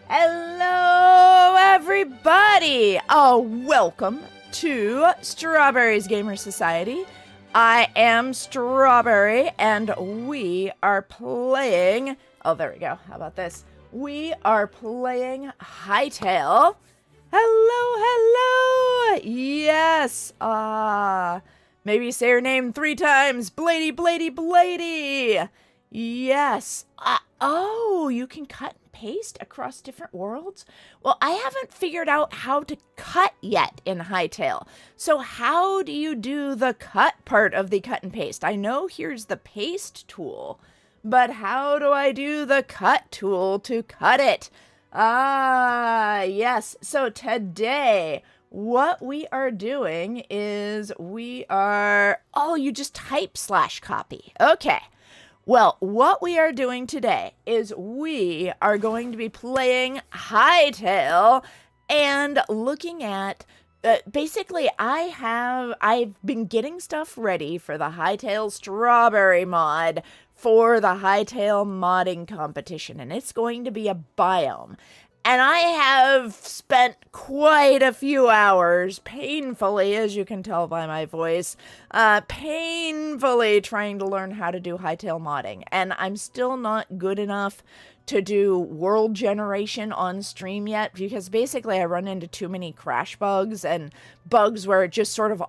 Hello, everybody! Welcome to Strawberry's Gamer Society. I am Strawberry, and we are playing... Oh, there we go. How about this? We are playing Hytale. Hello! Yes! Maybe say her name 3 times. Bladie! Yes. Oh, you can cut and paste across different worlds? Well, I haven't figured out how to cut yet in Hytale. So how do you do the cut part of the cut and paste? I know here's the paste tool, but how do I do the cut tool to cut it? Yes. So today, what we are doing is you just type /copy. Okay. Well, what we are doing today is we are going to be playing Hytale and looking at, basically I've been getting stuff ready for the Hytale Strawberry mod for the Hytale modding competition, and it's going to be a biome. And I have spent quite a few hours, painfully, as you can tell by my voice, painfully trying to learn how to do Hytale modding. And I'm still not good enough to do world generation on stream yet, because basically I run into too many crash bugs and bugs where it just sort of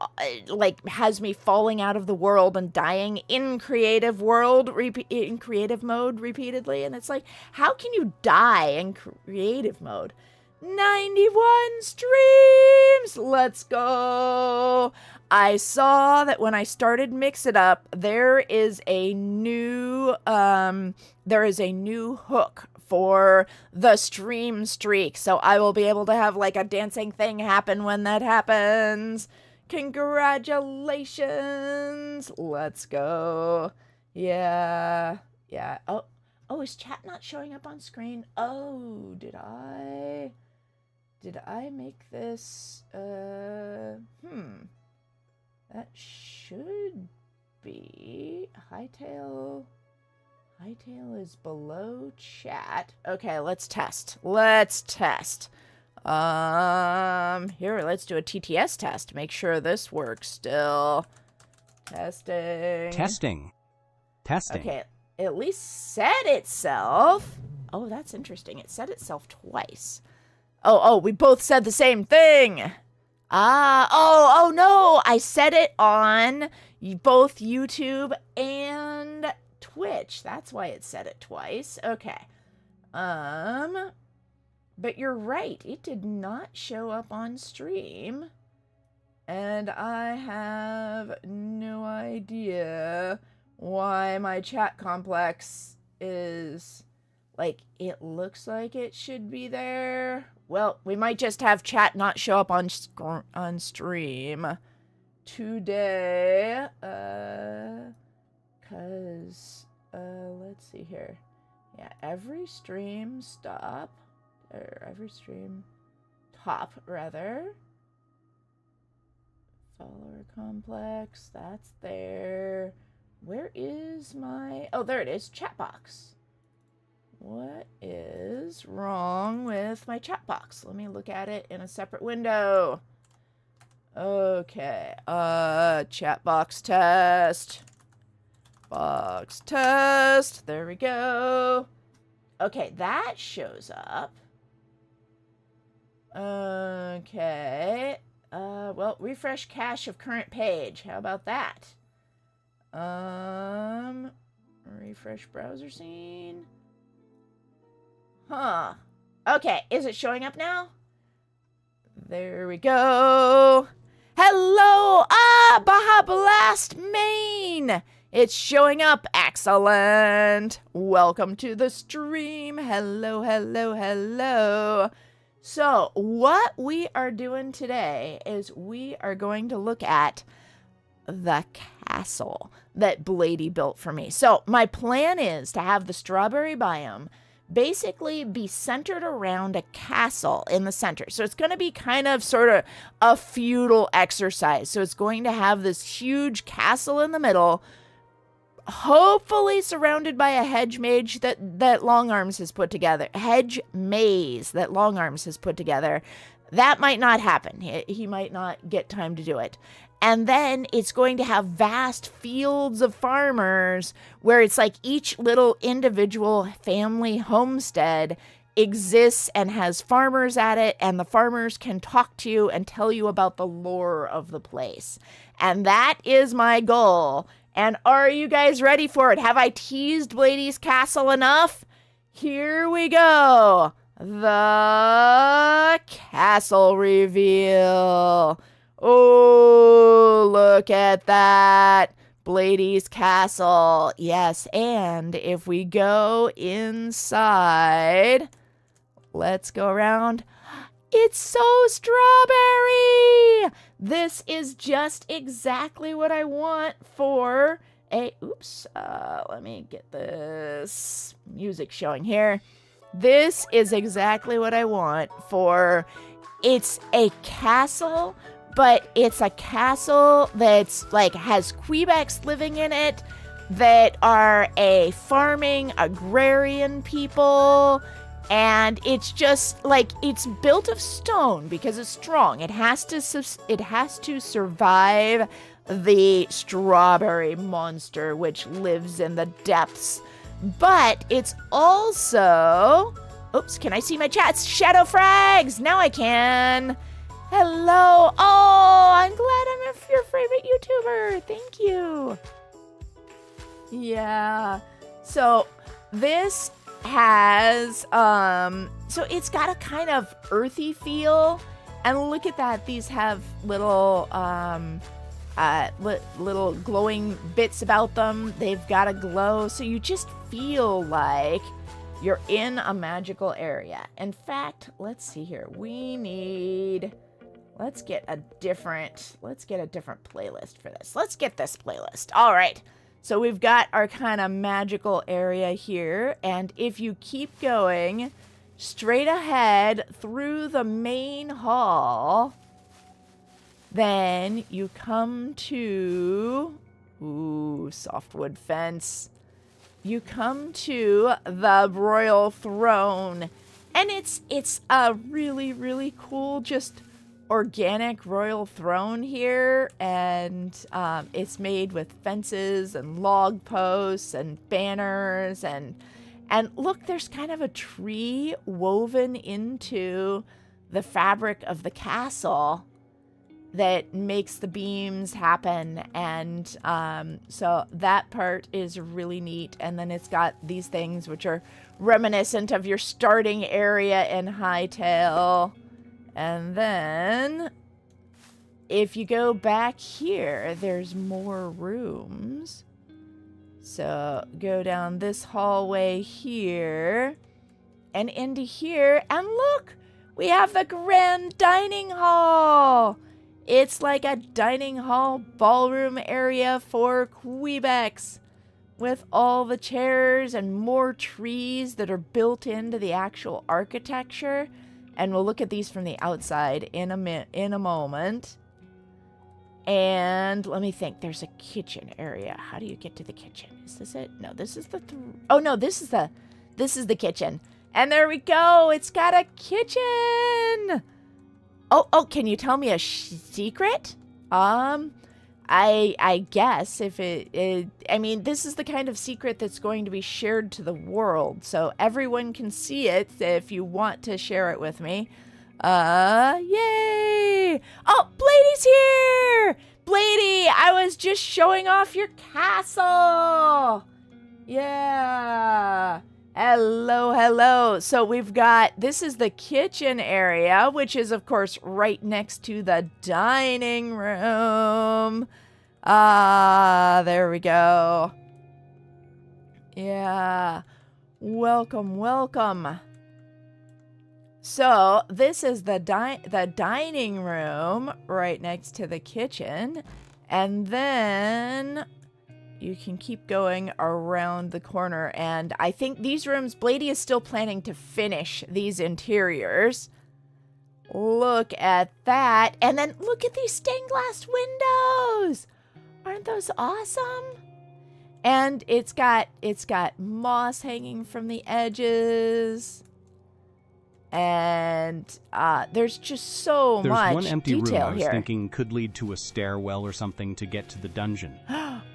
has me falling out of the world and dying in creative mode repeatedly. And it's like, how can you die in creative mode? 91 streams! Let's go! I saw that when I started Mix It Up, there is a new hook for the stream streak. So I will be able to have like a dancing thing happen when that happens. Congratulations! Let's go. Yeah. Oh, is chat not showing up on screen? Oh, did I make this, that should be Hytale is below chat. Okay, let's test. Here, let's do a TTS test. Make sure this works still. Testing. Okay, it at least set itself. Oh, that's interesting. It set itself twice. Oh, we both said the same thing. Oh no, I set it on both YouTube and Twitch. That's why it said it twice. Okay. But you're right. It did not show up on stream. And I have no idea why my chat complex is like, it looks like it should be there. Well, we might just have chat not show up on stream today. Let's see here. Yeah, every stream top, rather. Follower complex, that's there. Where is my... Oh, there it is, chat box. What is wrong with my chat box? Let me look at it in a separate window. Okay, chat box test. Box test, there we go. Okay, that shows up. Okay, well, refresh cache of current page. How about that? Refresh browser scene. Huh. Okay, is it showing up now? There we go. Hello, Baja Blast Main. It's showing up. Excellent. Welcome to the stream. Hello. So, what we are doing today is we are going to look at the castle that Bladie built for me. So, my plan is to have the strawberry biome basically be centered around a castle in the center. So it's going to be kind of sort of a feudal exercise. So it's going to have this huge castle in the middle, hopefully surrounded by a hedge mage that Longarms has put together. Hedge maze that Longarms has put together. That might not happen. He might not get time to do it. And then it's going to have vast fields of farmers where it's like each little individual family homestead exists and has farmers at it, and the farmers can talk to you and tell you about the lore of the place. And that is my goal. And are you guys ready for it? Have I teased Bladie's castle enough? Here we go. The castle reveal. Oh, look at that. Bladie's castle. Yes, and if we go inside, let's go around. It's so strawberry. This is just exactly what I want for a, let me get this music showing here. This is exactly what I want for, it's a castle, but it's a castle that's like has Quebecs living in it that are a farming agrarian people. And it's just like, it's built of stone because it's strong. It has to survive the strawberry monster, which lives in the depths. But it's also, oops, can I see my chats? Shadow Frags, now I can. Hello. Oh, I'm glad I'm your favorite YouTuber. Thank you. Yeah. So this has so it's got a kind of earthy feel, and look at that, these have little little glowing bits about them. They've got a glow, so you just feel like you're in a magical area. In fact, let's see here, let's get a different playlist for this. Let's get this playlist. All right. So we've got our kind of magical area here, and if you keep going straight ahead through the main hall, then you come to, ooh, softwood fence. You come to the royal throne, and it's a really, really cool, just organic royal throne here, and it's made with fences and log posts and banners, and look, there's kind of a tree woven into the fabric of the castle that makes the beams happen, and so that part is really neat. And then it's got these things which are reminiscent of your starting area in Hytale. And then, if you go back here, there's more rooms. So, go down this hallway here, and into here, and look! We have the grand dining hall! It's like a dining hall ballroom area for Quebecs, with all the chairs and more trees that are built into the actual architecture. And we'll look at these from the outside in a moment. And let me think. There's a kitchen area. How do you get to the kitchen? Is this it? No, this is the. Oh no, this is the kitchen. And there we go. It's got a kitchen. Oh, can you tell me a secret? I guess if I mean, this is the kind of secret that's going to be shared to the world, so everyone can see it if you want to share it with me. Yay! Oh, Bladie's here! Bladie, I was just showing off your castle! Yeah! Hello. So we've got, this is the kitchen area, which is, of course, right next to the dining room. There we go. Yeah. Welcome. So this is the dining room right next to the kitchen. And then you can keep going around the corner, and I think these rooms, Bladie is still planning to finish these interiors. Look at that. And then look at these stained glass windows. Aren't those awesome? And it's got moss hanging from the edges. And there's just so There's much one empty room detail I was here. thinking could lead to a stairwell or something to get to the dungeon.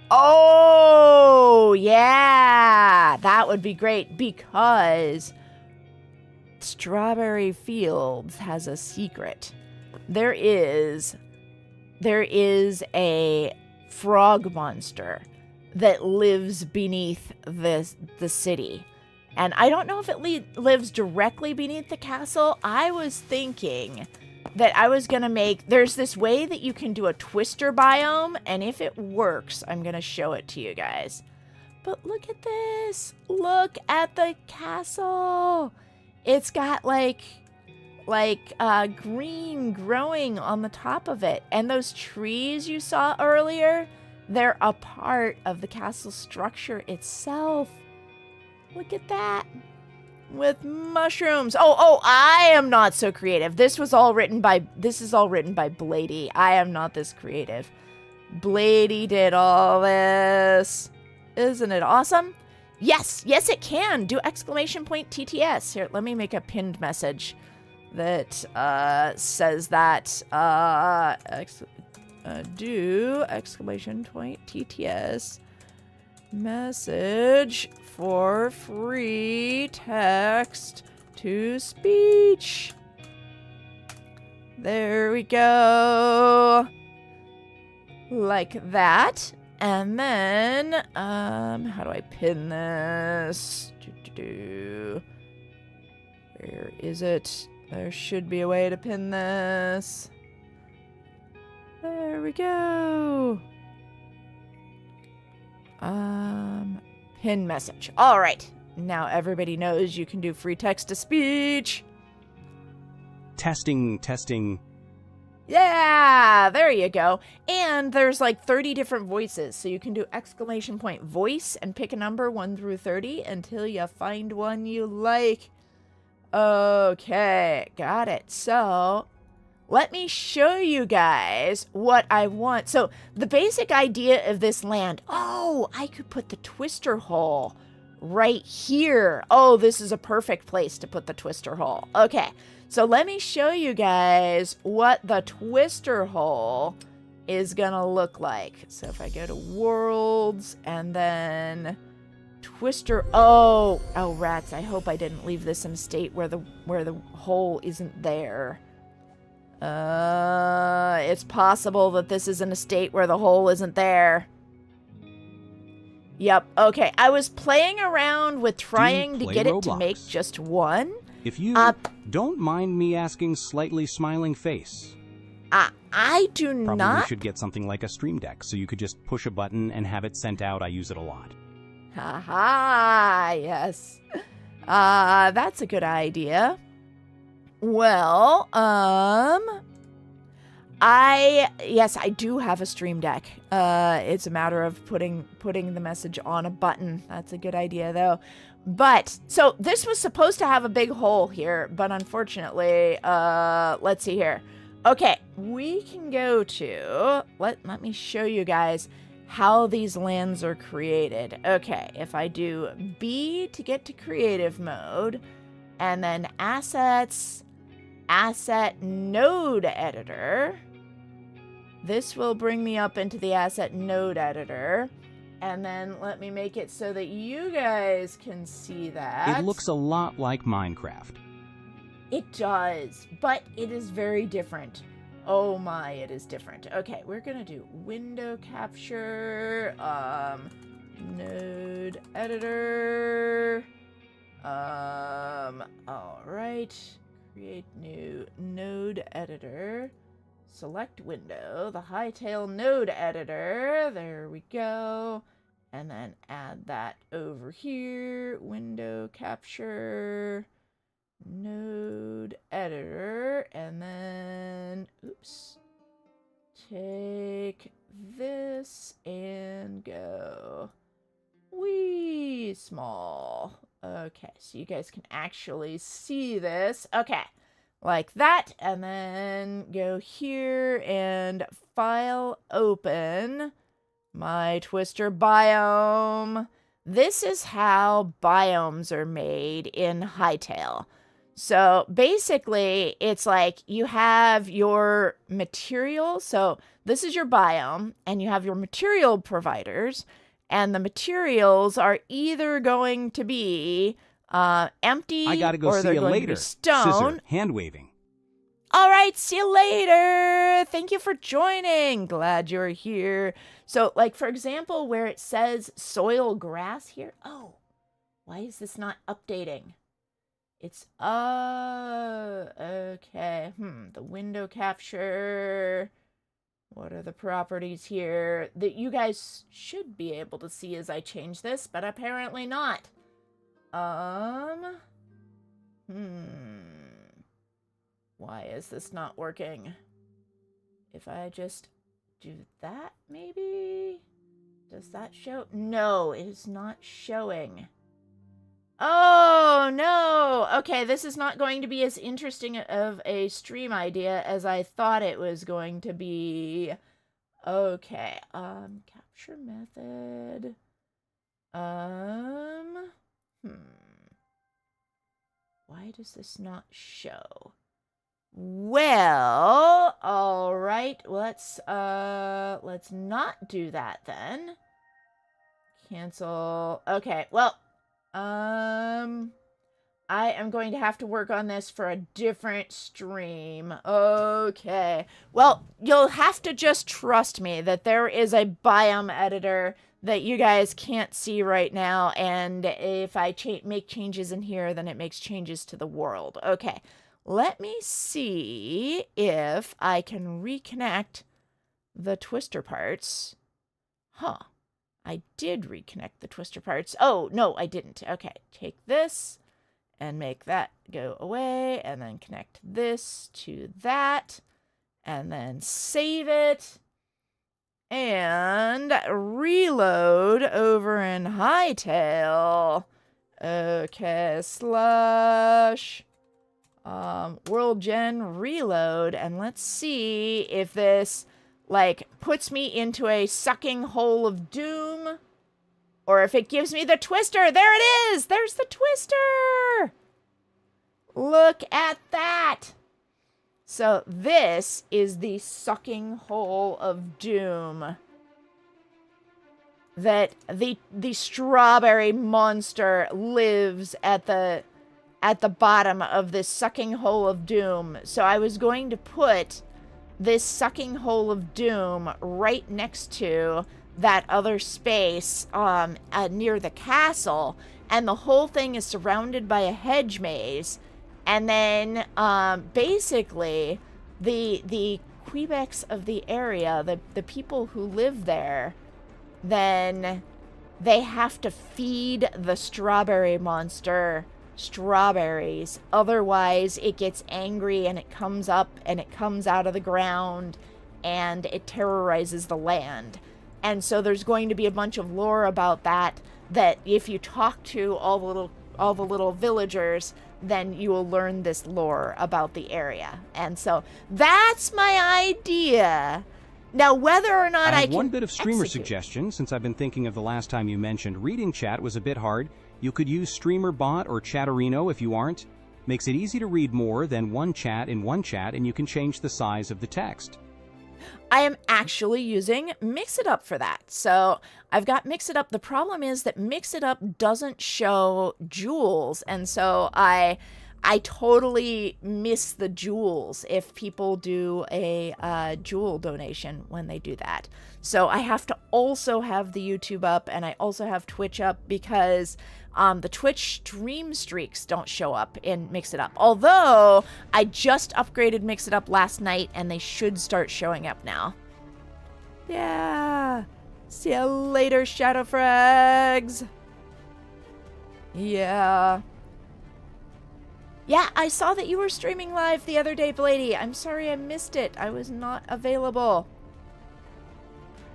Oh, yeah. That would be great because Strawberry Fields has a secret. There is a frog monster that lives beneath the city. And I don't know if it lives directly beneath the castle. I was thinking that I was going to there's this way that you can do a twister biome, and if it works, I'm going to show it to you guys. But look at this. Look at the castle. It's got like green growing on the top of it. And those trees you saw earlier, they're a part of the castle structure itself. Look at that. With mushrooms. Oh, I am not so creative. This is all written by Bladie. I am not this creative. Bladie did all this. Isn't it awesome? Yes, it can. Do exclamation point TTS. Here, let me make a pinned message that says that do exclamation point TTS message for free text to speech. There we go. Like that. And then, how do I pin this? Where is it? There should be a way to pin this. There we go. Pin message. All right. Now everybody knows you can do free text to speech. Testing. Yeah, there you go. And there's like 30 different voices. So you can do exclamation point voice and pick a number 1 through 30 until you find one you like. Okay, got it. So let me show you guys what I want. So the basic idea of this land, I could put the twister hole right here. Oh, this is a perfect place to put the twister hole. Okay, so let me show you guys what the twister hole is gonna look like. So if I go to worlds and then twister, oh rats, I hope I didn't leave this in a state where the hole isn't there. It's possible that this is in a state where the hole isn't there. Yep, okay. I was playing around with trying to get it to make just one. If you don't mind me asking, slightly smiling face. I do not. Probably should get something like a Stream Deck so you could just push a button and have it sent out. I use it a lot. Haha, yes. That's a good idea. Well, I do have a Stream Deck. It's a matter of putting the message on a button. That's a good idea, though. But, so this was supposed to have a big hole here, but unfortunately, let's see here. Okay, we can go to, let me show you guys how these lands are created. Okay, if I do B to get to creative mode, and then assets, asset node editor, this will bring me up into the asset node editor. And then let me make it so that you guys can see that. It looks a lot like Minecraft. It does, but it is very different. Oh my, it is different. Okay, we're gonna do window capture, node editor, all right, create new node editor, select window, the Hytale node editor, there we go, and then add that over here, window capture, node editor, and then, oops, take this and go wee small. Okay, so you guys can actually see this. Okay, like that, and then go here and file open My twister biome. This is how biomes are made in Hytale. So basically, it's like you have your material. So this is your biome, and you have your material providers, and the materials are either going to be empty I gotta go or see they're you going to later. be stone. Scissor, hand waving. All right, see you later. Thank you for joining. Glad you're here. So, like, for example, where it says soil grass here. Oh, why is this not updating? It's, okay. The window capture. What are the properties here that you guys should be able to see as I change this, but apparently not. Why is this not working? If I just do that, maybe? Does that show? No, it is not showing. Oh, no. Okay, this is not going to be as interesting of a stream idea as I thought it was going to be. Okay, capture method. Why does this not show? Well, all right. Let's not do that then. Cancel. Okay. Well, I am going to have to work on this for a different stream. Okay. Well, you'll have to just trust me that there is a biome editor that you guys can't see right now, and if I make changes in here, then it makes changes to the world. Okay. Let me see if I can reconnect the twister parts. I did reconnect the twister parts. Oh, no, I didn't. Okay, take this and make that go away, and then connect this to that, and then save it, and reload over in Hytale. Okay, slash... world gen reload, and let's see if this like puts me into a sucking hole of doom, or if it gives me the twister. There it is. There's the twister. Look at that. So this is the sucking hole of doom that the strawberry monster lives at the bottom of this sucking hole of doom. So I was going to put this sucking hole of doom right next to that other space near the castle, and the whole thing is surrounded by a hedge maze. And then basically the Quebecs of the area, the people who live there, then they have to feed the strawberry monster strawberries. Otherwise, it gets angry and it comes up and it comes out of the ground and it terrorizes the land. And so there's going to be a bunch of lore about that if you talk to all the little villagers, then you will learn this lore about the area. And so that's my idea. Now, whether or not I have can one bit of streamer execute. suggestion, since I've been thinking of the last time you mentioned reading chat was a bit hard. You could use StreamerBot or Chatterino if you aren't. Makes it easy to read more than one chat in one chat, and you can change the size of the text. I am actually using Mix-It-Up for that. So I've got Mix-It-Up. The problem is that Mix-It-Up doesn't show jewels, and so I totally miss the jewels if people do a jewel donation when they do that. So I have to also have the YouTube up, and I also have Twitch up, because the Twitch stream streaks don't show up in Mix-It-Up. Although I just upgraded Mix-It-Up last night, and they should start showing up now. Yeah. See you later, Shadow Frags. Yeah. Yeah, I saw that you were streaming live the other day, Bladie. I'm sorry I missed it. I was not available.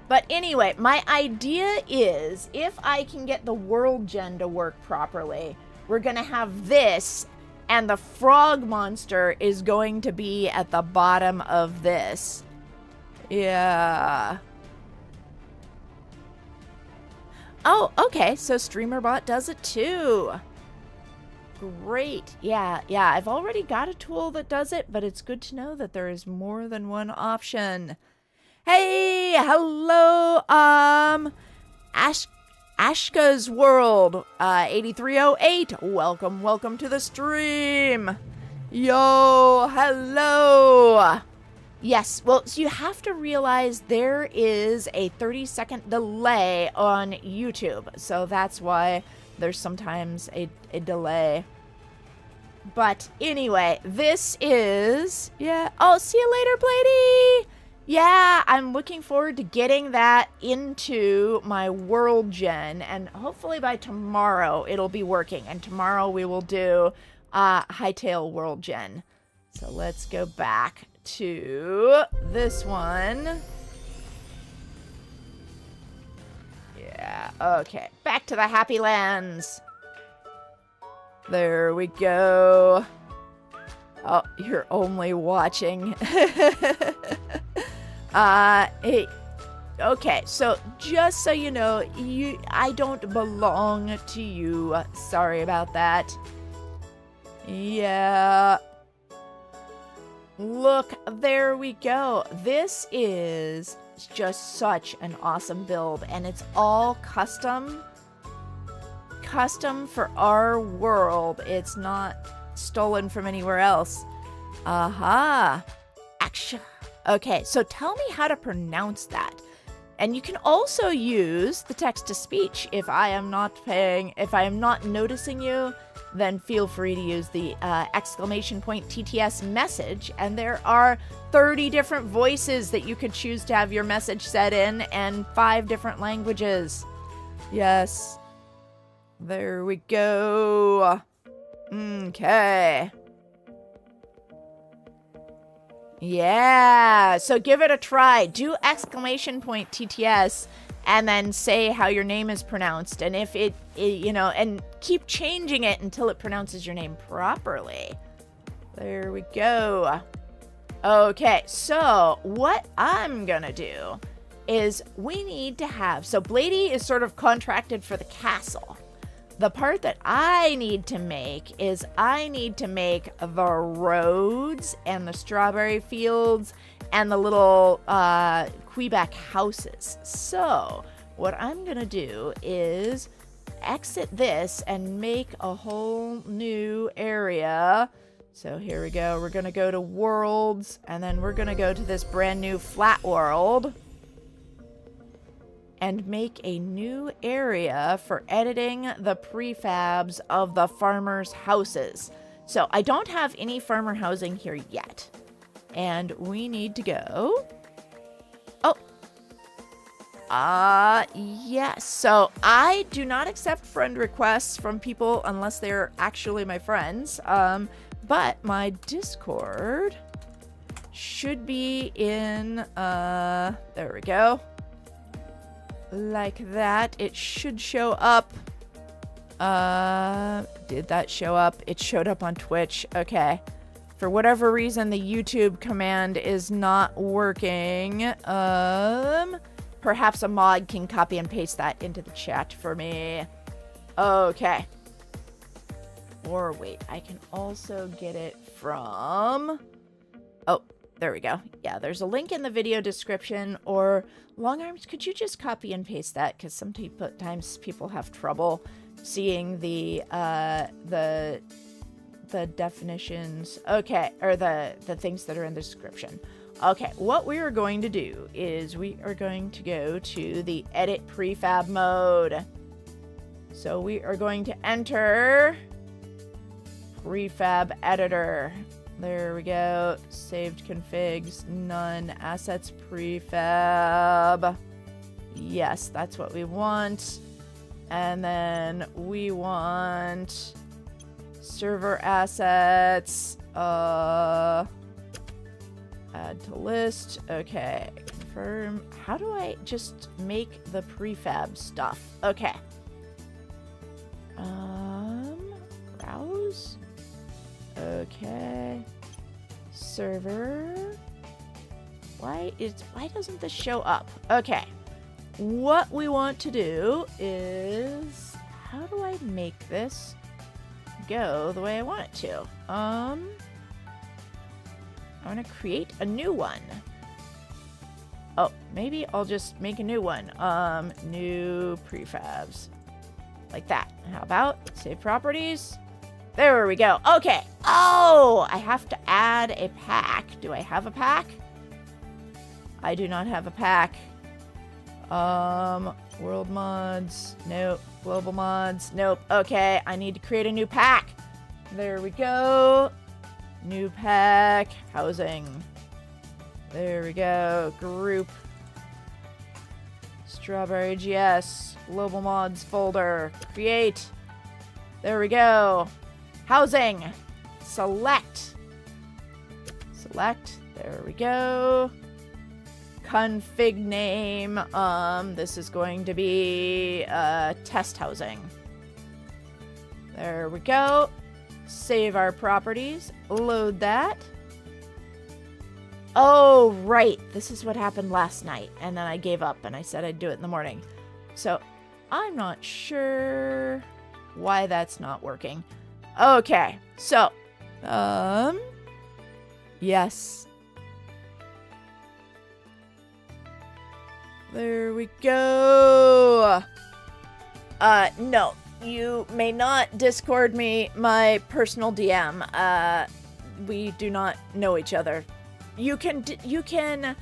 But anyway, my idea is, if I can get the world gen to work properly, we're going to have this, and the frog monster is going to be at the bottom of this. Yeah. Oh, okay. So StreamerBot does it too. Great. Yeah. I've already got a tool that does it, but it's good to know that there is more than one option. Hey, hello, Ashka's World, 8308. Welcome to the stream. Yo, hello. Yes, well, so you have to realize there is a 30-second delay on YouTube, so that's why there's sometimes a delay. But anyway, this is, yeah. Oh, see you later, Bladie. Yeah, I'm looking forward to getting that into my world gen, and hopefully by tomorrow it'll be working. And tomorrow we will do Hytale world gen. So let's go back to this one. Yeah, okay. Back to the Happy Lands. There we go. Oh, you're only watching. Okay, so just so you know, I don't belong to you. Sorry about that. Yeah. Look, there we go. This is just such an awesome build, and it's all custom for our world. It's not stolen from anywhere else. Aha. Action. Okay, so tell me how to pronounce that. And you can also use the text-to-speech. If I am not noticing you, then feel free to use the exclamation point TTS message. And there are 30 different voices that you could choose to have your message set in, and 5 different languages. Yes. There we go. Okay. Yeah, so give it a try. Do exclamation point TTS and then say how your name is pronounced. And if it and keep changing it until it pronounces your name properly. There we go. Okay, so what I'm gonna do is we need to have, so Bladie is sort of contracted for the castle. The part that I need to make is I need to make the roads and the strawberry fields and the little Quebec houses. So what I'm going to do is exit this and make a whole new area. So here we go. We're going to go to worlds, and then we're going to go to this brand new flat world and make a new area for editing the prefabs of the farmers' houses. So I don't have any farmer housing here yet. And we need to go. Yes. So I do not accept friend requests from people unless they're actually my friends. But my Discord should be in, there we go. Like that. It should show up. Did that show up? It showed up on Twitch. Okay. For whatever reason, the YouTube command is not working. Perhaps a mod can copy and paste that into the chat for me. Okay. Or wait, I can also get it from... Oh, there we go. Yeah, there's a link in the video description. Or Long Arms, could you just copy and paste that? Because sometimes people have trouble seeing the definitions. Okay, or the things that are in the description. Okay, what we are going to do is we are going to go to the edit prefab mode. So we are going to enter prefab editor. There we go. Saved configs, none. Assets prefab. Yes, that's what we want. And then we want server assets. Add to list. Okay. Confirm. How do I just make the prefab stuff? Okay. Browse. Okay. Server. Why doesn't this show up? Okay. what we want to do is, how do I make this go the way I want it to? I want to create a new one. Oh, maybe I'll just make a new one. New prefabs. Like that. How about save properties? There we go. Okay. Oh, I have to add a pack. Do I have a pack? I do not have a pack. World mods. Nope. Global mods. Nope. Okay. I need to create a new pack. There we go. New pack. Housing. There we go. Group. StrawberryGS. Global mods folder. Create. There we go. Housing. Select. Select. There we go. Config name. This is going to be test housing. There we go. Save our properties. Load that. Oh, right. This is what happened last night. And then I gave up and I said I'd do it in the morning. So I'm not sure why that's not working. Okay. So, yes. There we go. No. You may not Discord me my personal DM. We do not know each other. You can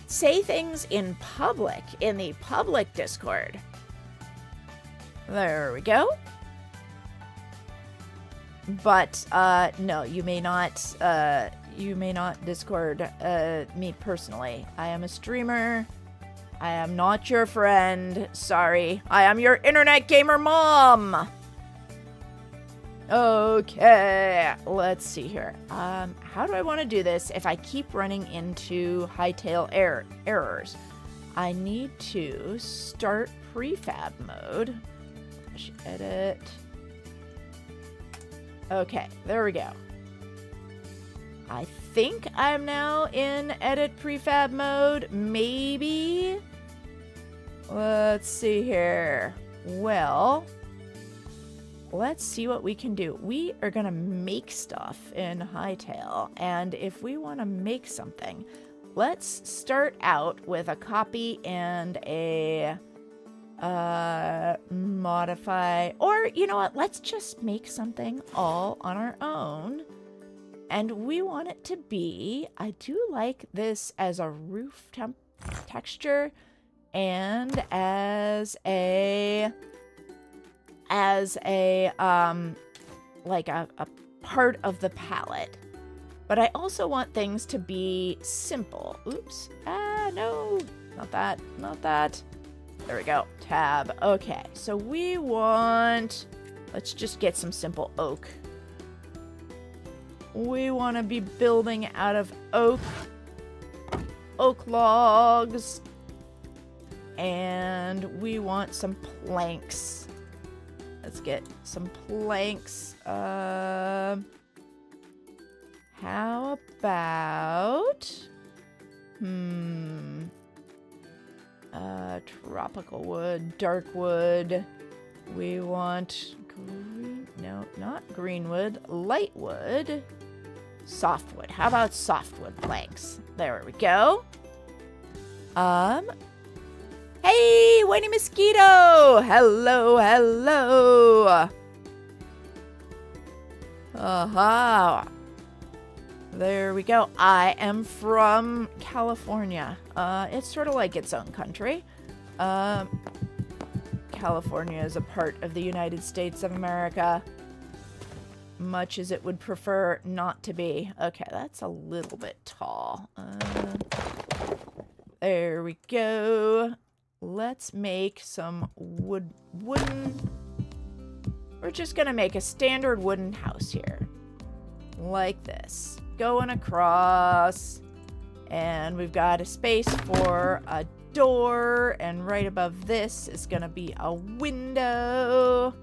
say things in public, in the public Discord. There we go. But, no, you may not Discord, me personally. I am a streamer. I am not your friend. Sorry. I am your internet gamer mom. Okay, let's see here. How do I want to do this if I keep running into Hytale errors? I need to start prefab mode. Edit. Okay, there we go. I think I'm now in edit prefab mode. Maybe. Let's see here. Well, let's see what we can do. We are going to make stuff in Hytale. And if we want to make something, let's start out with a copy and a modify. Or, you know what? Let's just make something all on our own. And we want it to be, I do like this as a roof texture and as a like a part of the palette. But I also want things to be simple. Oops. No, not that, not that. There we go. Tab. Okay, so we want, let's just get some simple oak. We want to be building out of oak logs, and we want some planks. Let's get some planks. How about tropical wood, dark wood. We want green, no, not green wood, light wood. Softwood. How about softwood planks? There we go. Hey, Whitey Mosquito! Hello, hello! Aha! There we go. I am from California. It's sort of like its own country. California is a part of the United States of America. Much as it would prefer not to be. Okay, that's a little bit tall. There we go. Let's make some wooden. We're just gonna make a standard wooden house here. Like this. Going across. And we've got a space for a door. And right above this is gonna be a window.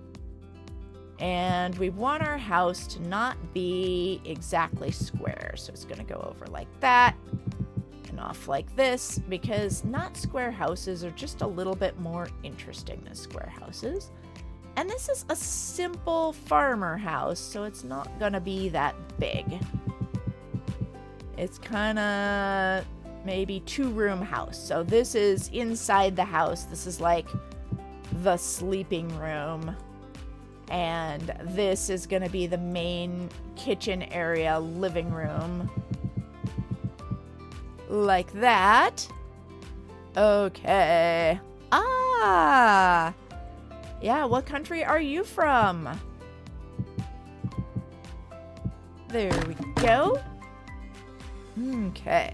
And we want our house to not be exactly square. So it's going to go over like that. And off like this because not square houses are just a little bit more interesting than square houses. And this is a simple farmer house, so it's not gonna be that big. It's kind of maybe 2-room house. So this is inside the house. This is like the sleeping room. And this is gonna be the main kitchen area, living room. Like that. Okay. Ah! Yeah, what country are you from? There we go. Okay,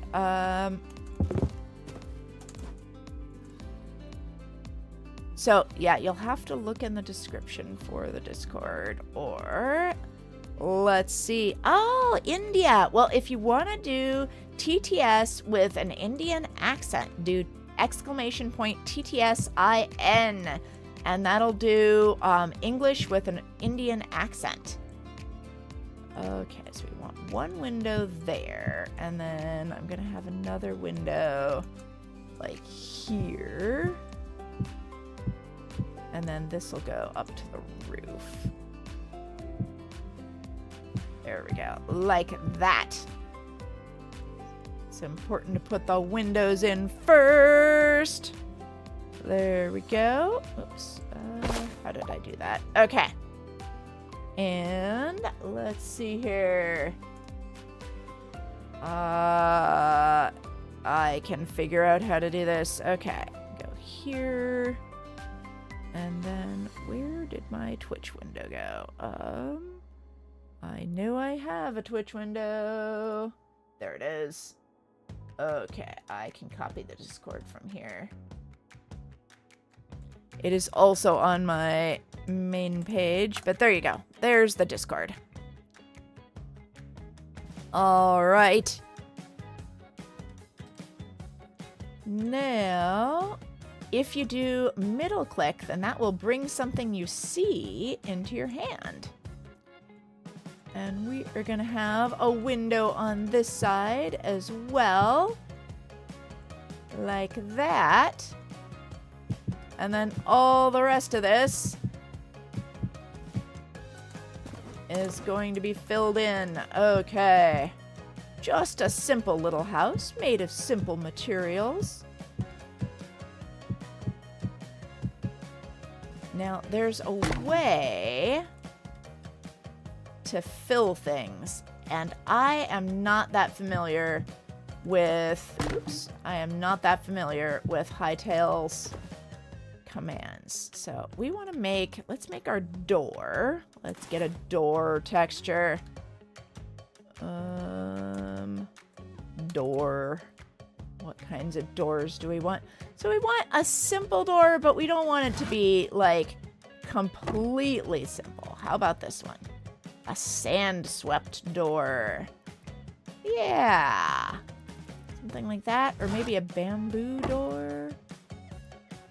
so, yeah, you'll have to look in the description for the Discord, or let's see. Oh, India. Well, if you want to do TTS with an Indian accent, do !TTSIN, and that'll do English with an Indian accent. Okay, so we want one window there, and then I'm gonna have another window like here. And then this will go up to the roof. There we go. Like that. It's important to put the windows in first. There we go. Oops. How did I do that? Okay. And let's see here. I can figure out how to do this. Okay. Go here. And then where did my Twitch window go? I know I have a Twitch window. There it is. Okay, I can copy the Discord from here. It is also on my main page, but there you go. There's the Discord. All right. Now, if you do middle click, then that will bring something you see into your hand. And we are going to have a window on this side as well. Like that. And then all the rest of this is going to be filled in. Okay. Just a simple little house made of simple materials. Now, there's a way to fill things, and I am not that familiar with, Hytale's commands. So we want to let's make our door. Let's get a door texture. Door. What kinds of doors do we want? So we want a simple door, but we don't want it to be like completely simple. How about this one? A sand-swept door. Yeah. Something like that. Or maybe a bamboo door.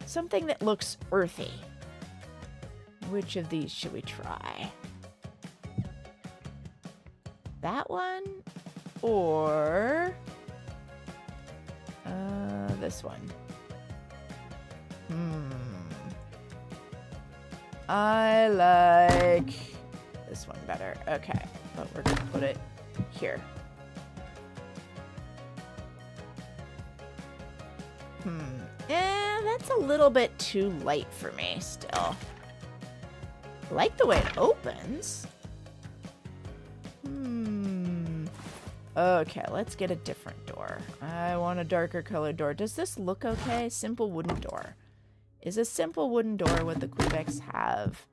Something that looks earthy. Which of these should we try? That one? Or this one? I like this one better. Okay, but we're gonna put it here. That's a little bit too light for me still. I like the way it opens. Okay, let's get a different door. I want a darker colored door. Does this look okay? Simple wooden door. Is a simple wooden door what the Quebecs have?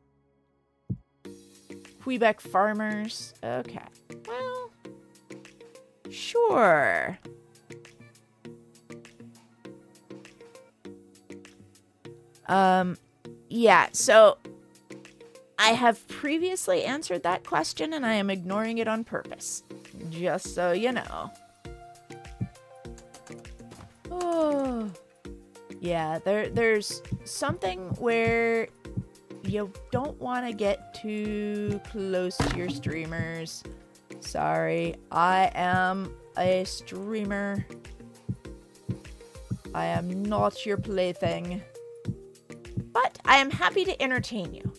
Quebec farmers? Okay. Well, sure. Yeah, so I have previously answered that question and I am ignoring it on purpose. Just so you know. Oh. Yeah, there's something where you don't want to get too close to your streamers. Sorry, I am a streamer. I am not your plaything. But I am happy to entertain you.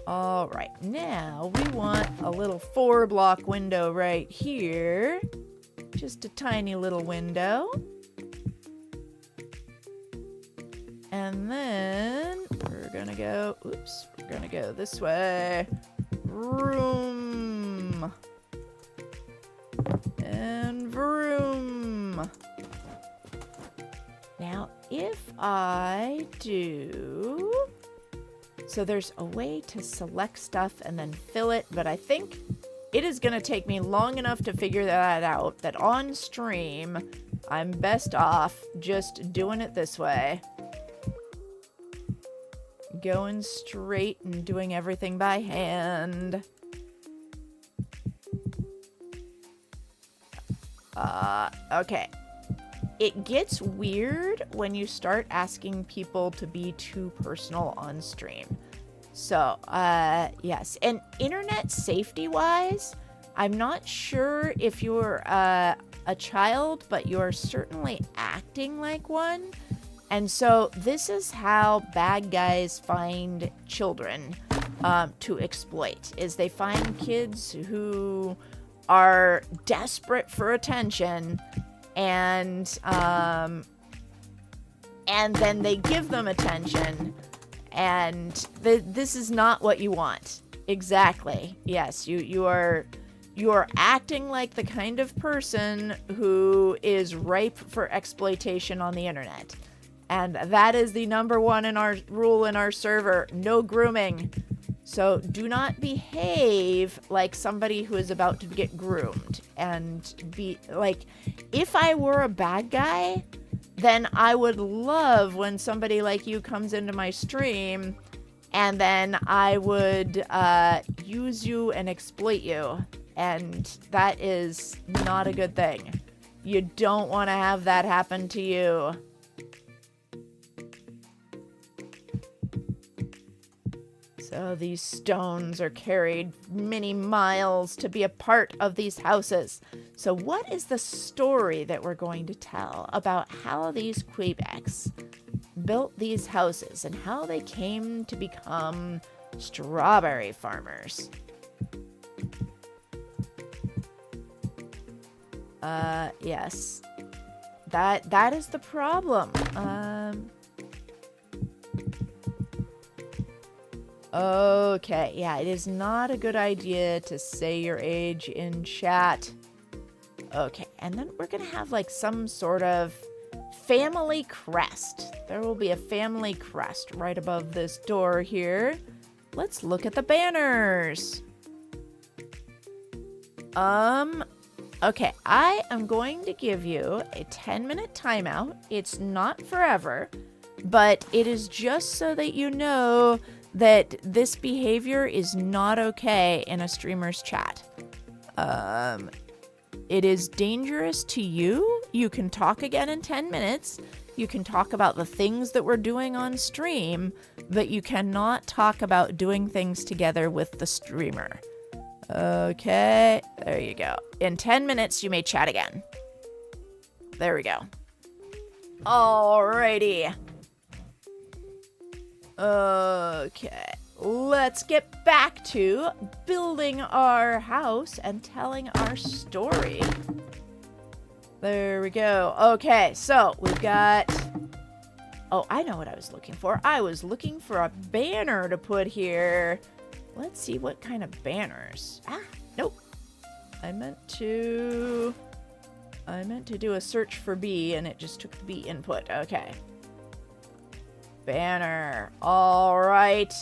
All right, now we want a little 4-block window right here. Just a tiny little window. And then we're gonna go, oops, we're gonna go this way. Vroom. And vroom. Now, if I do... So there's a way to select stuff and then fill it, but I think it is going to take me long enough to figure that out that on stream, I'm best off just doing it this way. Going straight and doing everything by hand. Okay. It gets weird when you start asking people to be too personal on stream. So, yes. And internet safety-wise, I'm not sure if you're a child, but you're certainly acting like one. And so this is how bad guys find children to exploit, is they find kids who are desperate for attention, and then they give them attention, and this is not what you want. Exactly. Yes, you are acting like the kind of person who is ripe for exploitation on the internet. And that is the #1 rule in our server: no grooming. So do not behave like somebody who is about to get groomed. And be like, if I were a bad guy, then I would love when somebody like you comes into my stream, and then I would use you and exploit you. And that is not a good thing. You don't want to have that happen to you. So these stones are carried many miles to be a part of these houses. So what is the story that we're going to tell about how these Quebecs built these houses and how they came to become strawberry farmers? Yes. That is the problem. Okay, yeah, it is not a good idea to say your age in chat. Okay, and then we're gonna have like some sort of family crest. There will be a family crest right above this door here. Let's look at the banners. Okay, I am going to give you a 10-minute timeout. It's not forever, but it is just so that you know that this behavior is not okay in a streamer's chat. It is dangerous to you. You can talk again in 10 minutes. You can talk about the things that we're doing on stream, but you cannot talk about doing things together with the streamer. Okay, there you go. In 10 minutes, you may chat again. There we go. Alrighty. Okay, let's get back to building our house and telling our story. There we go. Okay, so we've got... Oh, I know what I was looking for. I was looking for a banner to put here. Let's see what kind of banners. Nope. I meant to do a search for B, and it just took the B input. Okay. Banner. All right.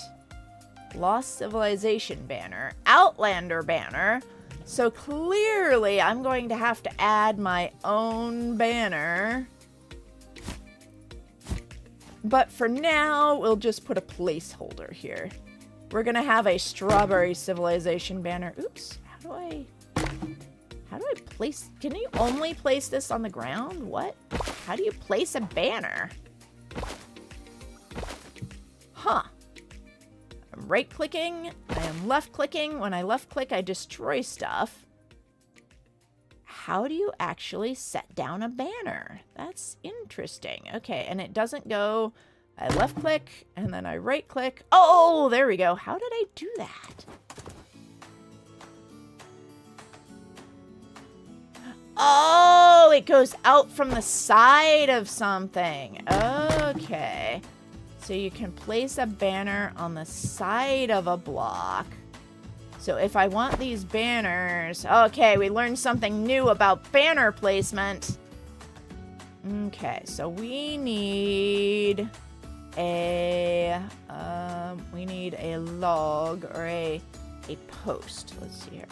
Lost Civilization banner. Outlander banner. So clearly I'm going to have to add my own banner. But for now, we'll just put a placeholder here. We're going to have a Strawberry Civilization banner. Oops. How do I place... Can you only place this on the ground? What? How do you place a banner? Huh. I'm right-clicking. I am left-clicking. When I left-click, I destroy stuff. how do you actually set down a banner? That's interesting. Okay, and it doesn't go, I left click and then I right click. Oh, there we go. How did I do that? Oh, it goes out from the side of something. Okay. So you can place a banner on the side of a block. So if I want these banners... Okay, we learned something new about banner placement. Okay, so we need a... we need a log or a post. Let's see here.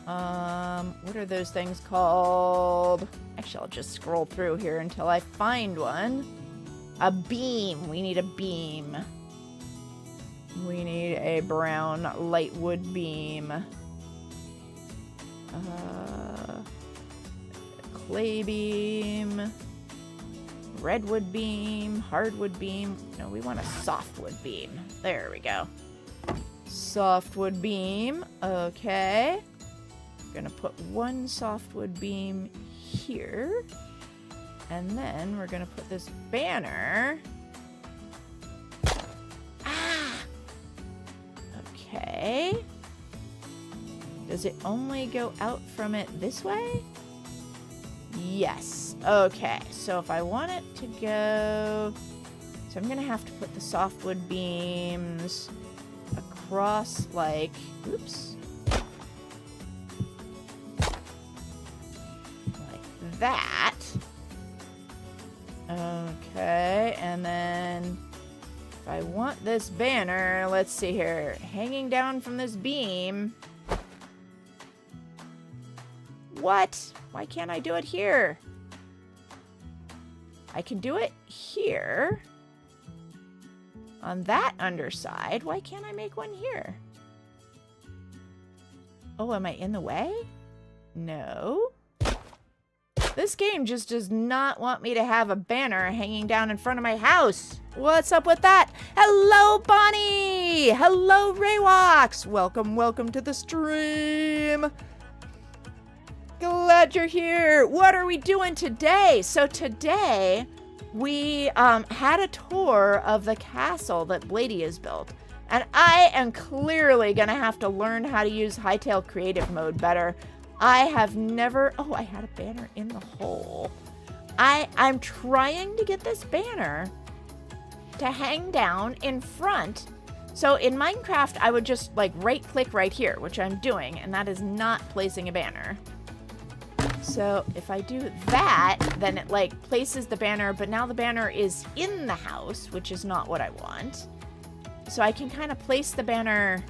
What are those things called? Actually, I'll just scroll through here until I find one. A beam. We need a beam. We need a brown lightwood beam. Clay beam. Redwood beam. Hardwood beam. No, we want a softwood beam. There we go. Softwood beam. Okay. Gonna put one softwood beam here. And then we're gonna put this banner. Ah! Okay. Does it only go out from it this way? Yes. Okay, so if I want it to go... So I'm gonna have to put the softwood beams across like... Oops. That. Okay, and then if I want this banner, let's see here, hanging down from this beam. What? Why can't I do it here? I can do it here. On that underside, why can't I make one here? Oh, am I in the way? No. This game just does not want me to have a banner hanging down in front of my house. What's up with that? Hello, Bonnie! Hello, Raywox! Welcome, welcome to the stream. Glad you're here. What are we doing today? So today, we had a tour of the castle that Bladie has built. And I am clearly going to have to learn how to use Hytale creative mode better. I have never... Oh, I had a banner in the hole. I'm trying to get this banner to hang down in front. So in Minecraft, I would just like right click right here, which I'm doing, and that is not placing a banner. So if I do that, then it like places the banner, but now the banner is in the house, which is not what I want. So I can kind of place the banner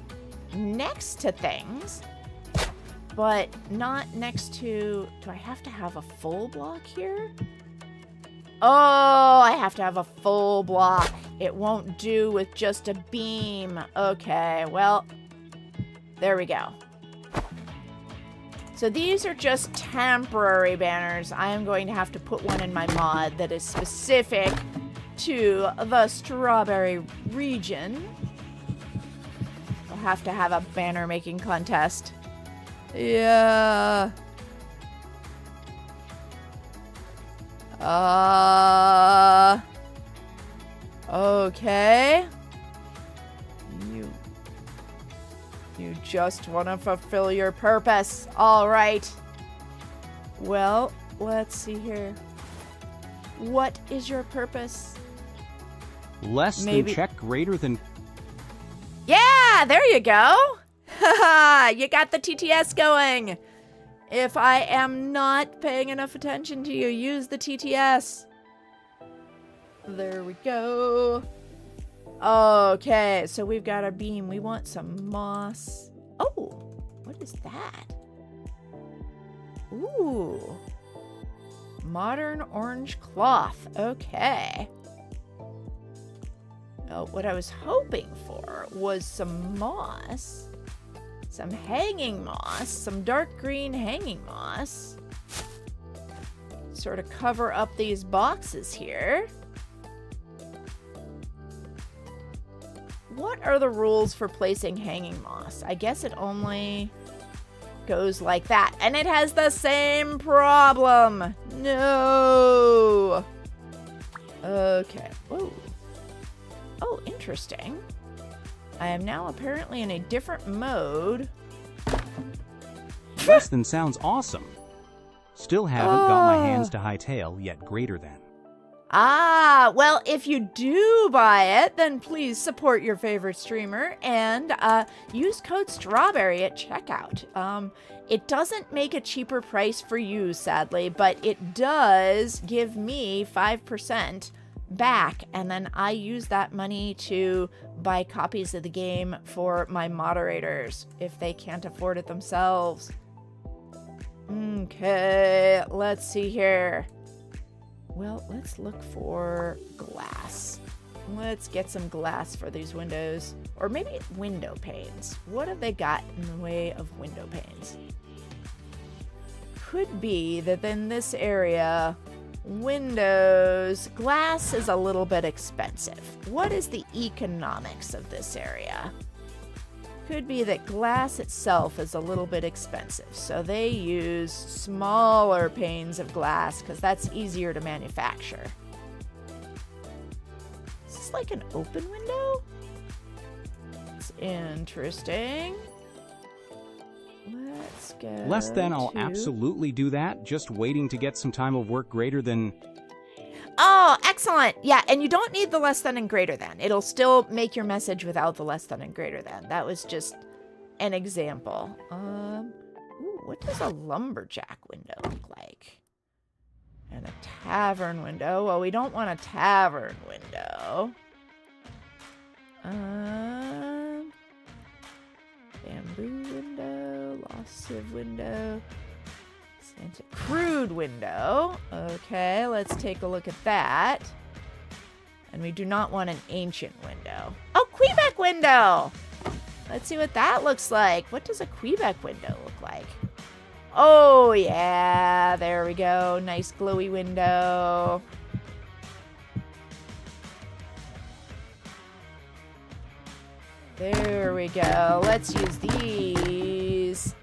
next to things, but not next to... Do I have to have a full block here? Oh, I have to have a full block. It won't do with just a beam. Okay, well, there we go. So these are just temporary banners. I am going to have to put one in my mod that is specific to the strawberry region. I'll have to have a banner making contest. Yeah. Okay. You just want to fulfill your purpose. All right. Well, let's see here. What is your purpose? Less than check, greater than... Yeah, there you go. Haha, you got the TTS going. If I am not paying enough attention to you, use the TTS. There we go. Okay, so we've got our beam. We want some moss. Oh, what is that? Ooh. Modern orange cloth. Okay. Oh, what I was hoping for was some moss. Some hanging moss. Some dark green hanging moss. Sort of cover up these boxes here. What are the rules for placing hanging moss? I guess it only... goes like that. And it has the same problem. No. Okay. Whoa. Oh, interesting. I am now apparently in a different mode. Less than sounds awesome. Still haven't got my hands to Hytale yet greater than. Ah, well, if you do buy it, then please support your favorite streamer and use code STRAWBERRY at checkout. It doesn't make a cheaper price for you, sadly, but it does give me 5% back, and then I use that money to buy copies of the game for my moderators if they can't afford it themselves. Okay, let's see here. Well, let's look for glass. Let's get some glass for these windows. Or maybe window panes. What have they got in the way of window panes? Could be that in this area, glass is a little bit expensive. What is the economics of this area? Could be that glass itself is a little bit expensive, so they use smaller panes of glass because that's easier to manufacture. Is this like an open window? It's interesting. Let's go. Less than I'll absolutely do that, just waiting to get some time of work greater than. Oh, excellent. Yeah, and you don't need the less than and greater than. It'll still make your message without the less than and greater than. That was just an example. Ooh, what does a lumberjack window look like? And a tavern window. Well, we don't want a tavern window. Bamboo window, lost sieve window. Crude window. Okay, let's take a look at that. And we do not want an ancient window. Oh, Quebec window! Let's see what that looks like. What does a Quebec window look like? Oh, yeah, there we go. Nice glowy window. There we go. Let's use these.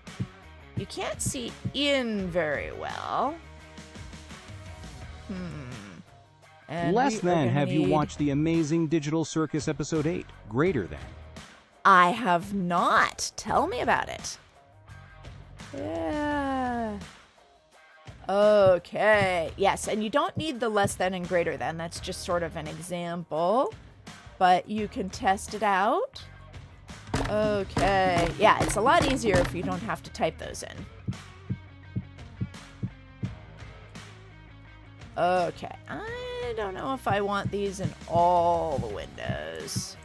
You can't see in very well. And Less than have you watched the amazing Digital Circus episode 8, greater than? I have not. Tell me about it. Yeah. Okay. Yes, and you don't need the less than and greater than. That's just sort of an example. But you can test it out. Okay. Yeah, it's a lot easier if you don't have to type those in. Okay. I don't know if I want these in all the windows.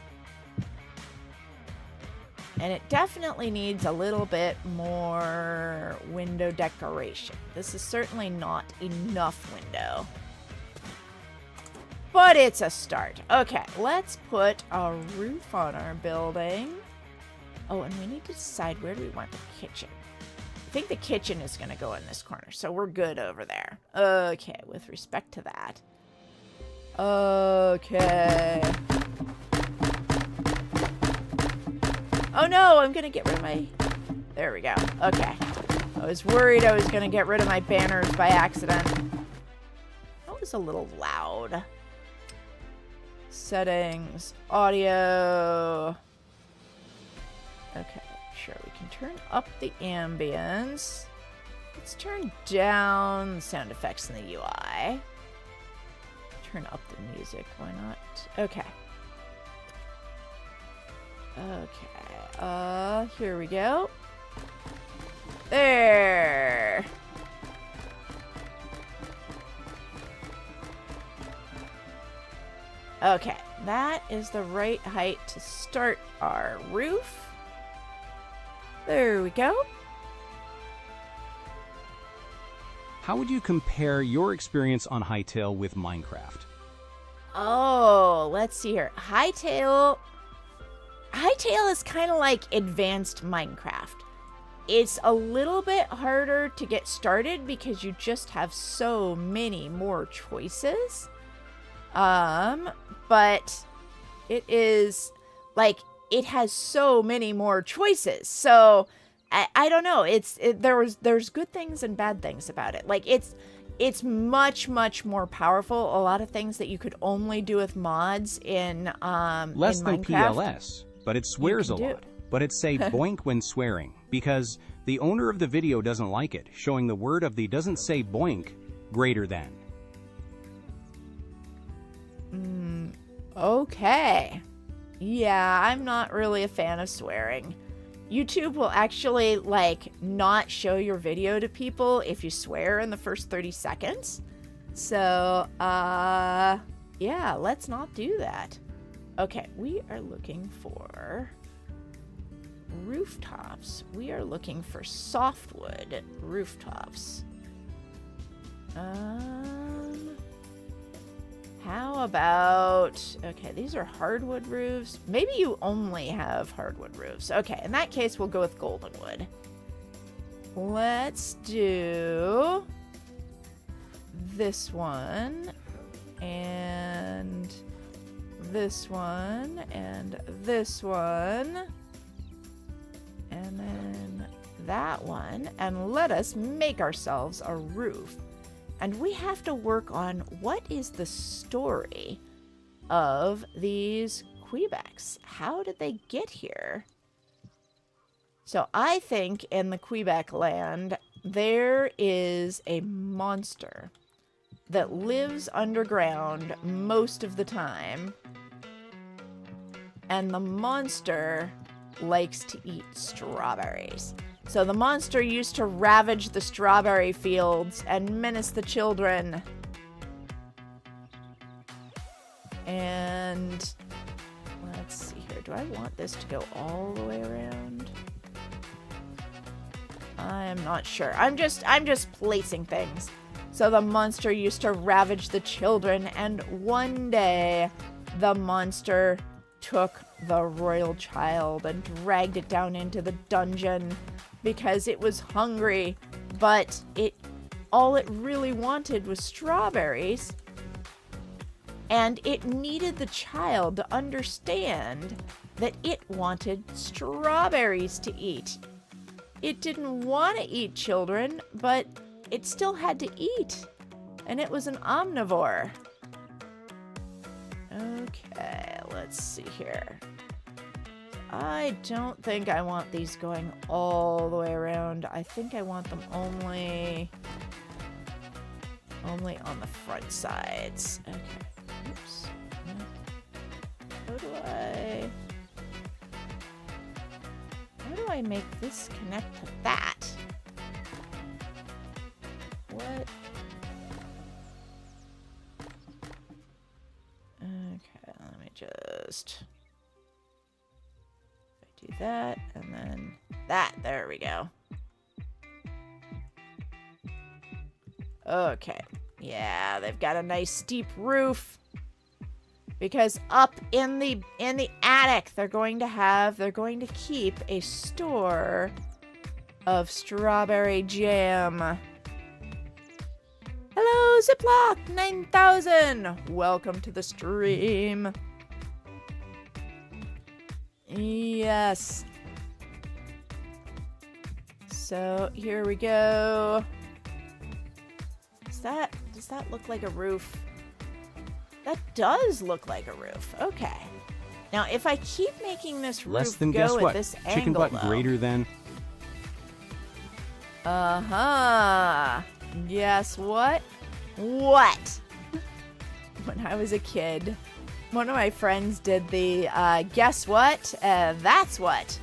And it definitely needs a little bit more window decoration. This is certainly not enough window. But it's a start. Okay, let's put a roof on our building. Oh, and we need to decide where do we want the kitchen. I think the kitchen is going to go in this corner, so we're good over there. Okay, with respect to that. Okay. Oh no, I'm going to get rid of my... There we go. Okay. I was worried I was going to get rid of my banners by accident. That was a little loud. Settings, audio. Okay, sure, we can turn up the ambience. Let's turn down the sound effects in the UI. Turn up the music, why not? Okay. Okay, here we go. There. Okay, that is the right height to start our roof. There we go. How would you compare your experience on Hytale with Minecraft? Oh, let's see here. Hytale is kind of like advanced Minecraft. It's a little bit harder to get started because you just have so many more choices. But it is like it has so many more choices. So I don't know. There's good things and bad things about it. Like it's much more powerful. A lot of things that you could only do with mods in Less in than Minecraft, PLS, but it swears a do. lot. But it say boink when swearing because the owner of the video doesn't like it, showing the word of the doesn't say boink greater than. Okay. Yeah, I'm not really a fan of swearing. YouTube will actually, like, not show your video to people if you swear in the first 30 seconds. So, yeah, let's not do that. Okay, we are looking for rooftops. We are looking for softwood rooftops. How about, okay, these are hardwood roofs. Maybe you only have hardwood roofs. Okay, in that case, we'll go with golden wood. Let's do this one, and this one, and this one, and then that one, and let us make ourselves a roof. And we have to work on what is the story of these Quebecs. How did they get here? So I think in the Quebec land, there is a monster that lives underground most of the time. And the monster likes to eat strawberries. So the monster used to ravage the strawberry fields and menace the children. And let's see here. Do I want this to go all the way around? I'm not sure. I'm just placing things. So the monster used to ravage the children, and one day the monster took the royal child and dragged it down into the dungeon because it was hungry, but all it really wanted was strawberries, and it needed the child to understand that it wanted strawberries to eat. It didn't want to eat children, but it still had to eat, and it was an omnivore. Okay, let's see here. I don't think I want these going all the way around. I think I want them only on the front sides. Okay. Oops. How do I make this connect to that? What? Okay, let me just do that, and then that. There we go. Okay. Yeah, they've got a nice steep roof. Because up in the attic, they're going to keep a store of strawberry jam. Hello, Ziploc 9000. Welcome to the stream. Yes. So here we go. Does that look like a roof? That does look like a roof. Okay. Now, if I keep making this Less roof than guess go what? at this Chicken angle, butt though. greater than. Uh-huh. Guess what? What? When I was a kid, one of my friends did the guess what? That's what.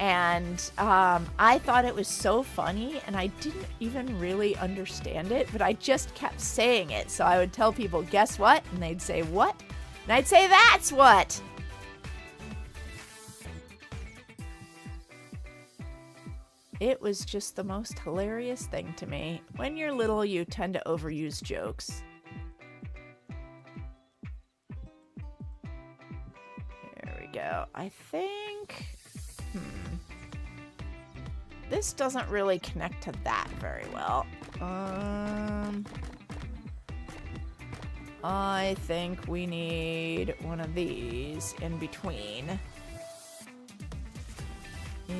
And I thought it was so funny, and I didn't even really understand it, but I just kept saying it. So I would tell people, guess what? And they'd say, what? And I'd say, that's what. It was just the most hilarious thing to me. When you're little, you tend to overuse jokes. There we go. I think... This doesn't really connect to that very well. I think we need one of these in between.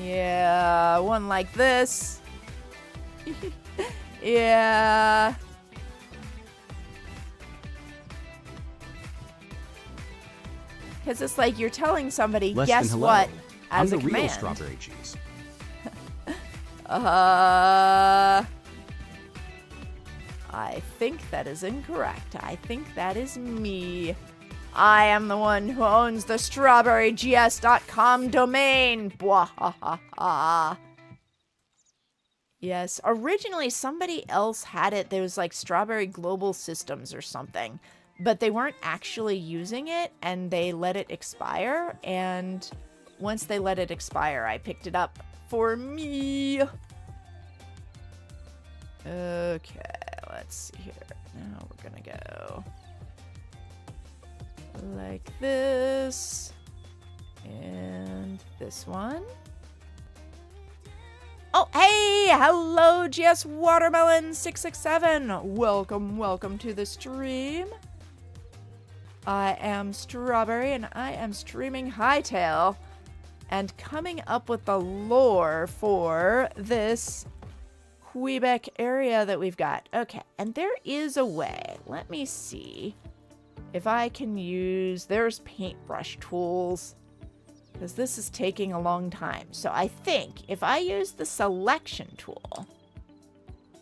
Yeah, one like this. Yeah. Because it's like you're telling somebody, Less guess than hello. what, I'm as the a real command. StrawberryGS. I think that is incorrect. I think that is me. I am the one who owns the StrawberryGS.com domain. Bwahaha. Yes, originally somebody else had it. There was like Strawberry Global Systems or something, but they weren't actually using it and they let it expire. And once they let it expire, I picked it up for me. Okay, let's see here. Now we're gonna go like this and this one. Oh, hey! Hello, GS Watermelon 667. Welcome to the stream. I am Strawberry, and I am streaming Hytale and coming up with the lore for this Quebec area that we've got. Okay, and there is a way. Let me see if I can use... There's paintbrush tools, because this is taking a long time. So I think if I use the selection tool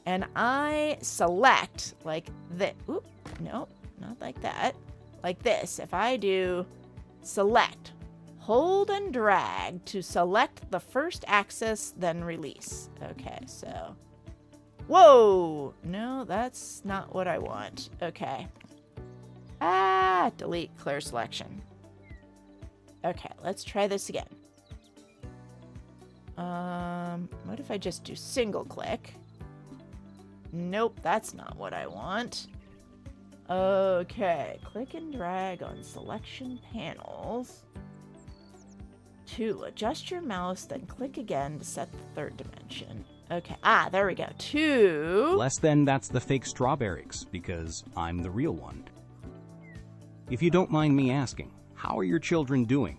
and I select like this. Oop, nope, not like that. Like this. If I do select, hold and drag to select the first axis, then release. Okay, so... Whoa! No, that's not what I want. Okay. Delete clear selection. Okay, let's try this again. What if I just do single click? Nope, that's not what I want. Okay, click and drag on selection panels to adjust your mouse, then click again to set the third dimension. Okay, there we go. Less than that's the fake StrawberryGS, because I'm the real one. If you don't mind me asking, how are your children doing?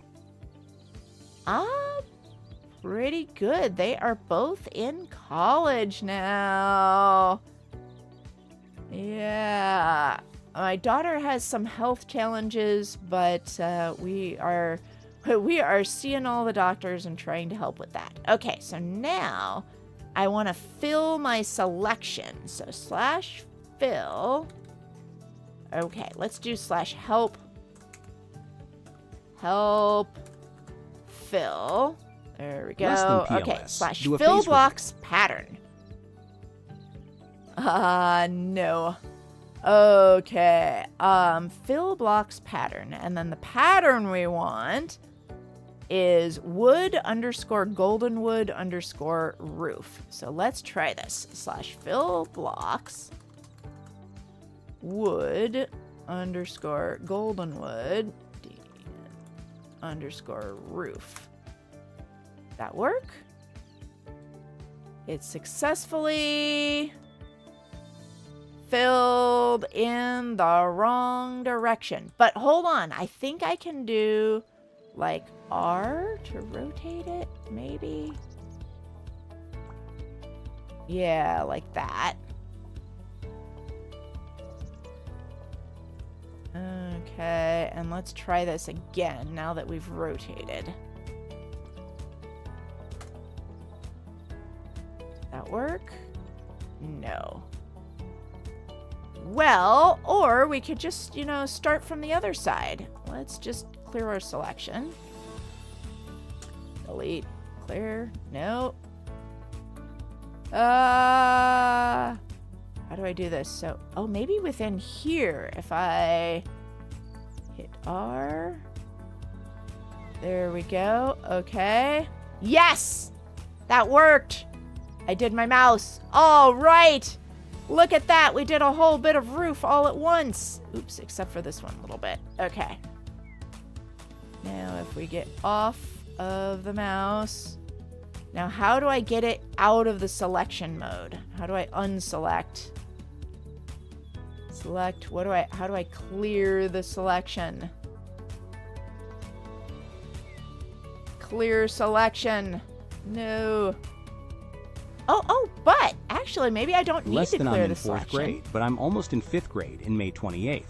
Pretty good. They are both in college now. Yeah. My daughter has some health challenges, but we are seeing all the doctors and trying to help with that. Okay, so now I want to fill my selection. So /fill. Okay, let's do /help. Help. Fill. There we go. Less than PLS. Okay, Do a /fill face blocks pattern. No. Okay. Fill blocks pattern. And then the pattern we want is wood _ goldenwood _ roof. So let's try this. /fill blocks wood _ goldenwood _ roof. That work? It's successfully filled in the wrong direction. But hold on, I think I can do like R to rotate it, maybe? Yeah, like that. Okay, and let's try this again now that we've rotated. Did that work? No. Well, or we could just, start from the other side. Let's just clear our selection. Delete. Clear. No. How do I do this? So, maybe within here, if I hit R. There we go. Okay. Yes! That worked! I did my mouse. All right! Look at that! We did a whole bit of roof all at once. Oops, except for this one a little bit. Okay. Now, if we get off of the mouse... Now, how do I get it out of the selection mode? How do I unselect? Select, how do I clear the selection? Clear selection. No. Oh, but actually, maybe I don't need Less to than I'm clear in the 4th selection. grade, but I'm almost in 5th grade in May 28th.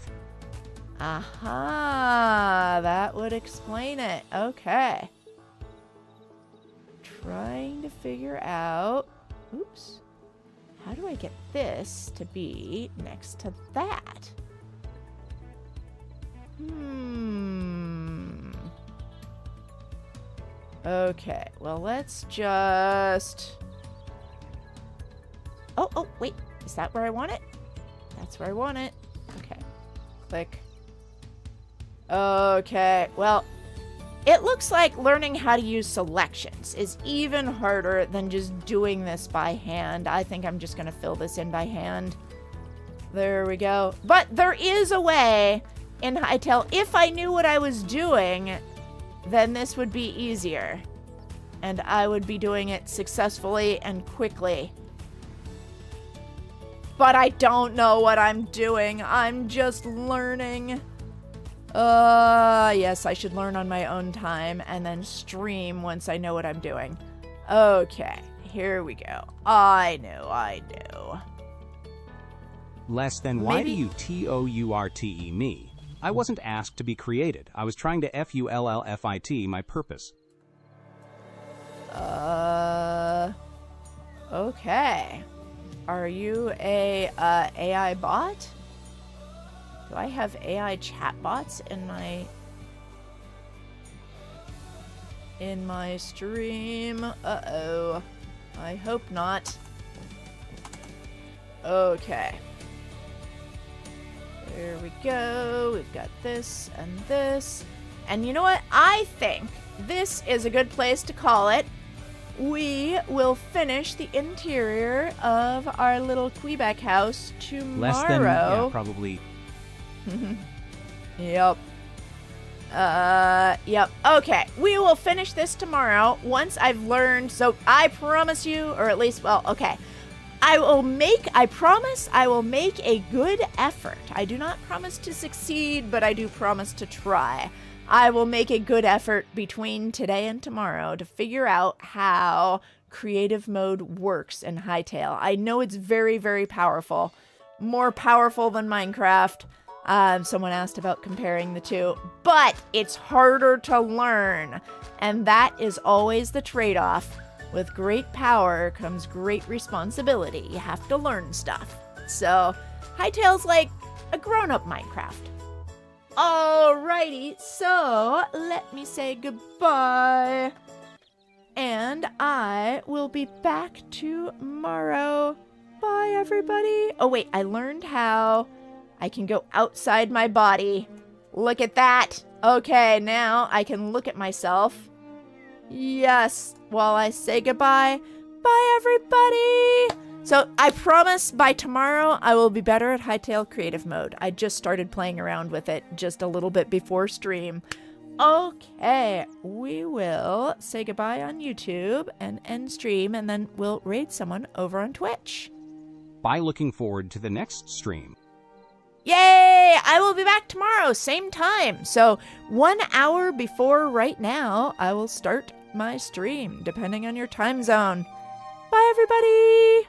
Aha, that would explain it. Okay. Trying to figure out, oops, how do I get this to be next to that? Okay, well, let's just... Oh, wait, is that where I want it? That's where I want it. Okay, click. Okay, well, it looks like learning how to use selections is even harder than just doing this by hand. I think I'm just going to fill this in by hand. There we go. But there is a way in Hytale. If I knew what I was doing, then this would be easier. And I would be doing it successfully and quickly. But I don't know what I'm doing. I'm just learning. Yes, I should learn on my own time and then stream once I know what I'm doing. Okay, here we go. I knew. Less than, why do Maybe- you TOURTE me? I wasn't asked to be created. I was trying to FULLFIT my purpose. Okay. Are you a AI bot? Do I have AI chatbots in my stream? Uh-oh. I hope not. Okay. There we go. We've got this and this. And you know what? I think this is a good place to call it. We will finish the interior of our little Quebec house tomorrow. Less than, yeah, probably. Yep. Yep. Okay. We will finish this tomorrow once I've learned. So I promise you, or at least, well, okay. I promise I will make a good effort. I do not promise to succeed, but I do promise to try. I will make a good effort between today and tomorrow to figure out how creative mode works in Hytale. I know it's very, very powerful. More powerful than Minecraft. Someone asked about comparing the two, but it's harder to learn. And that is always the trade-off. With great power comes great responsibility. You have to learn stuff. So, Hytale's like a grown-up Minecraft. Alrighty, so let me say goodbye. And I will be back tomorrow. Bye, everybody. Oh, wait, I learned how I can go outside my body. Look at that. Okay, now I can look at myself. Yes, while I say goodbye. Bye, everybody. So I promise by tomorrow I will be better at Hytale creative mode. I just started playing around with it just a little bit before stream. Okay, we will say goodbye on YouTube and end stream, and then we'll raid someone over on Twitch. Bye, looking forward to the next stream. Yay! I will be back tomorrow, same time. So 1 hour before right now, I will start my stream, depending on your time zone. Bye, everybody!